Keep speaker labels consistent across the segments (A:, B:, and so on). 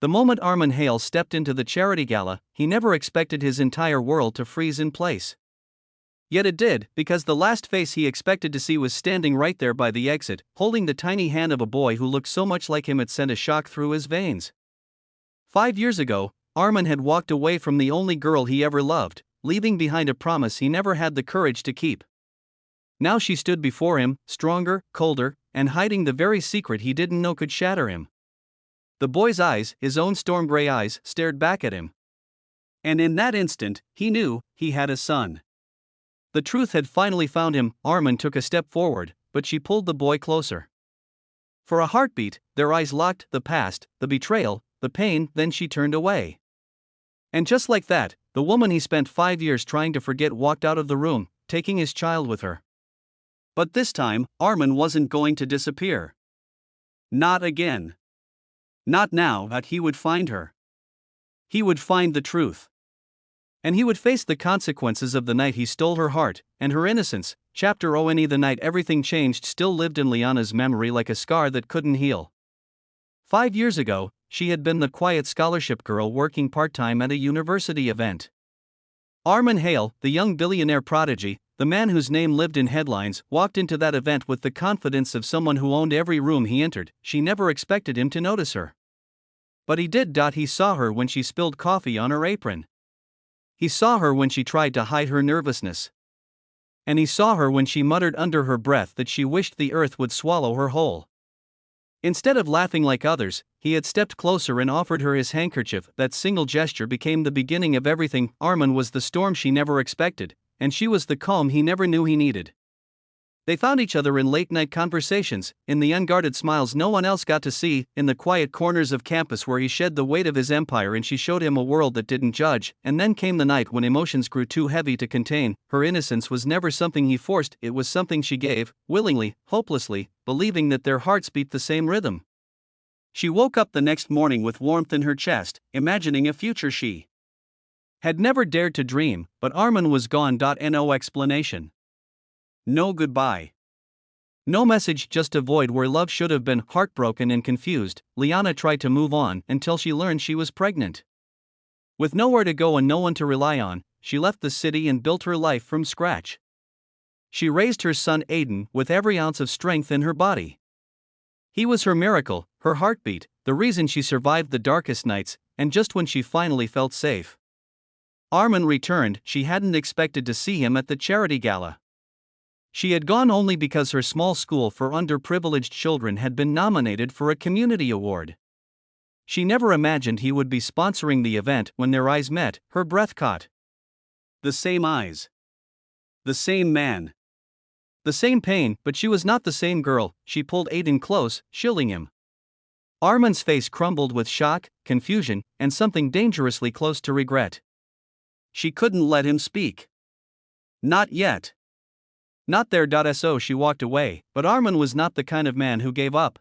A: The moment Armin Hale stepped into the charity gala, he never expected his entire world to freeze in place. Yet it did, because the last face he expected to see was standing right there by the exit, holding the tiny hand of a boy who looked so much like him it sent a shock through his veins. 5 years ago, Armin had walked away from the only girl he ever loved, leaving behind a promise he never had the courage to keep. Now she stood before him, stronger, colder, and hiding the very secret he didn't know could shatter him. The boy's eyes, his own storm gray eyes, stared back at him. And in that instant, he knew he had a son. The truth had finally found him. Armin took a step forward, but she pulled the boy closer. For a heartbeat, their eyes locked, the past, the betrayal, the pain, then she turned away. And just like that, the woman he spent 5 years trying to forget walked out of the room, taking his child with her. But this time, Armin wasn't going to disappear. Not again. Not now that he would find her. He would find the truth. And he would face the consequences of the night he stole her heart, and her innocence. Chapter ONE. The night everything changed still lived in Liana's memory like a scar that couldn't heal. 5 years ago, she had been the quiet scholarship girl working part-time at a university event. Armin Hale, the young billionaire prodigy, the man whose name lived in headlines, walked into that event with the confidence of someone who owned every room he entered. She never expected him to notice her. But he did. He saw her when she spilled coffee on her apron. He saw her when she tried to hide her nervousness. And he saw her when she muttered under her breath that she wished the earth would swallow her whole. Instead of laughing like others, he had stepped closer and offered her his handkerchief. That single gesture became the beginning of everything. Armin was the storm she never expected, and she was the calm he never knew he needed. They found each other in late-night conversations, in the unguarded smiles no one else got to see, in the quiet corners of campus where he shed the weight of his empire and she showed him a world that didn't judge. And then came the night when emotions grew too heavy to contain. Her innocence was never something he forced, it was something she gave, willingly, hopelessly, believing that their hearts beat the same rhythm. She woke up the next morning with warmth in her chest, imagining a future she had never dared to dream, but Armin was gone. No explanation. No goodbye. No message, just a void where love should have been. Heartbroken and confused, Liana tried to move on until she learned she was pregnant. With nowhere to go and no one to rely on, she left the city and built her life from scratch. She raised her son Aiden with every ounce of strength in her body. He was her miracle, her heartbeat, the reason she survived the darkest nights, and just when she finally felt safe, Armin returned. She hadn't expected to see him at the charity gala. She had gone only because her small school for underprivileged children had been nominated for a community award. She never imagined he would be sponsoring the event. When their eyes met, her breath caught. The same eyes. The same man. The same pain, but she was not the same girl. She pulled Aiden close, shielding him. Armin's face crumbled with shock, confusion, and something dangerously close to regret. She couldn't let him speak. Not yet. Not there. So she walked away, but Armin was not the kind of man who gave up.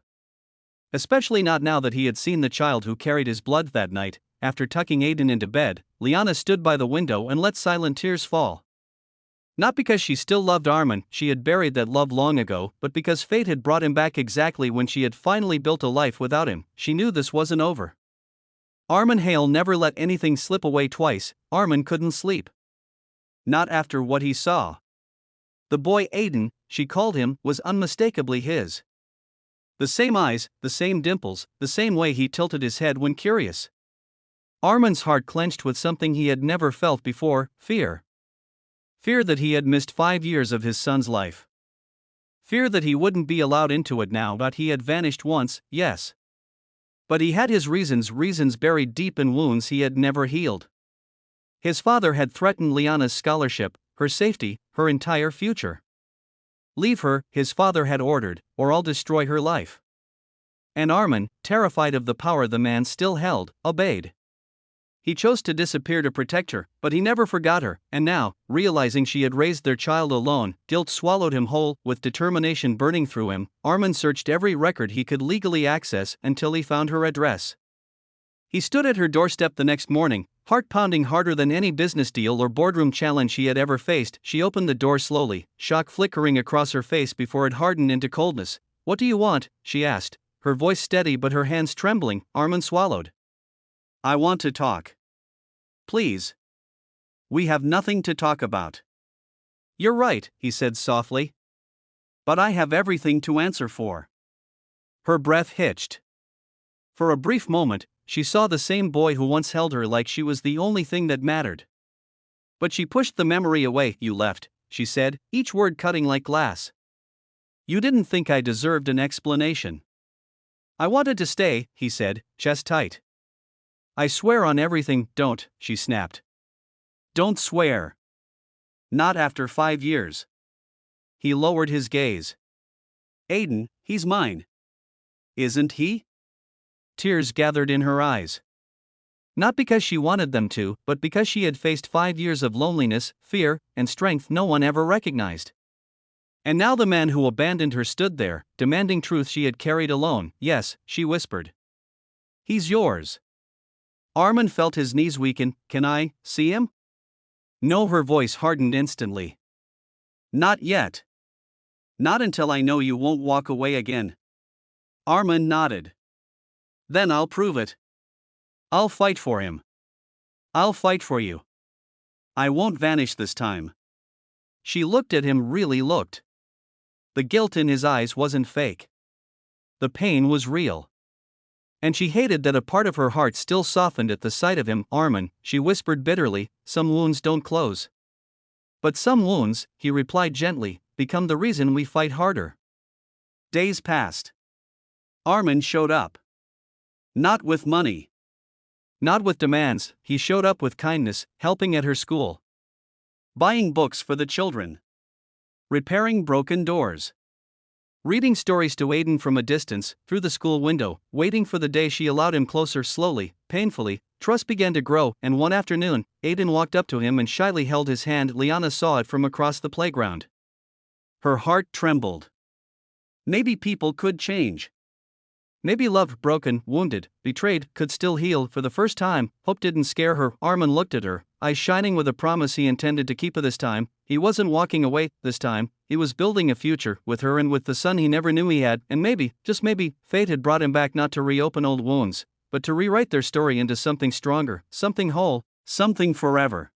A: Especially not now that he had seen the child who carried his blood that night. After tucking Aiden into bed, Liana stood by the window and let silent tears fall. Not because she still loved Armin, she had buried that love long ago, but because fate had brought him back exactly when she had finally built a life without him. She knew this wasn't over. Armin Hale never let anything slip away twice. Armin couldn't sleep. Not after what he saw. The boy Aiden, she called him, was unmistakably his. The same eyes, the same dimples, the same way he tilted his head when curious. Armin's heart clenched with something he had never felt before, fear. Fear that he had missed 5 years of his son's life. Fear that he wouldn't be allowed into it now that he had vanished once, yes. But he had his reasons buried deep in wounds he had never healed. His father had threatened Liana's scholarship, her safety, her entire future. Leave her, his father had ordered, or I'll destroy her life. And Armin, terrified of the power the man still held, obeyed. He chose to disappear to protect her, but he never forgot her, and now, realizing she had raised their child alone, guilt swallowed him whole. With determination burning through him, Armin searched every record he could legally access until he found her address. He stood at her doorstep the next morning, heart pounding harder than any business deal or boardroom challenge he had ever faced. She opened the door slowly, shock flickering across her face before it hardened into coldness. "What do you want?" she asked, her voice steady but her hands trembling. Armin swallowed. I want to talk. Please. We have nothing to talk about. You're right, he said softly. But I have everything to answer for. Her breath hitched. For a brief moment, she saw the same boy who once held her like she was the only thing that mattered. But she pushed the memory away. You left, she said, each word cutting like glass. You didn't think I deserved an explanation. I wanted to stay, he said, chest tight. I swear on everything. Don't, she snapped. Don't swear. Not after 5 years. He lowered his gaze. Aiden, he's mine. Isn't he? Tears gathered in her eyes. Not because she wanted them to, but because she had faced 5 years of loneliness, fear, and strength no one ever recognized. And now the man who abandoned her stood there, demanding truth she had carried alone. Yes, she whispered. He's yours. Armin felt his knees weaken. Can I see him? No, her voice hardened instantly. Not yet. Not until I know you won't walk away again. Armin nodded. Then I'll prove it. I'll fight for him. I'll fight for you. I won't vanish this time. She looked at him, really looked. The guilt in his eyes wasn't fake. The pain was real. And she hated that a part of her heart still softened at the sight of him. Armin, she whispered bitterly, some wounds don't close. But some wounds, he replied gently, become the reason we fight harder. Days passed. Armin showed up. Not with money. Not with demands, he showed up with kindness, helping at her school. Buying books for the children. Repairing broken doors. Reading stories to Aiden from a distance, through the school window, waiting for the day she allowed him closer. Slowly, painfully, trust began to grow, and one afternoon, Aiden walked up to him and shyly held his hand. Liana saw it from across the playground. Her heart trembled. Maybe people could change. Maybe love, broken, wounded, betrayed, could still heal. For the first time, hope didn't scare her. Armin looked at her, eyes shining with a promise he intended to keep her this time. He wasn't walking away this time, he was building a future with her and with the son he never knew he had. And maybe, just maybe, fate had brought him back not to reopen old wounds, but to rewrite their story into something stronger, something whole, something forever.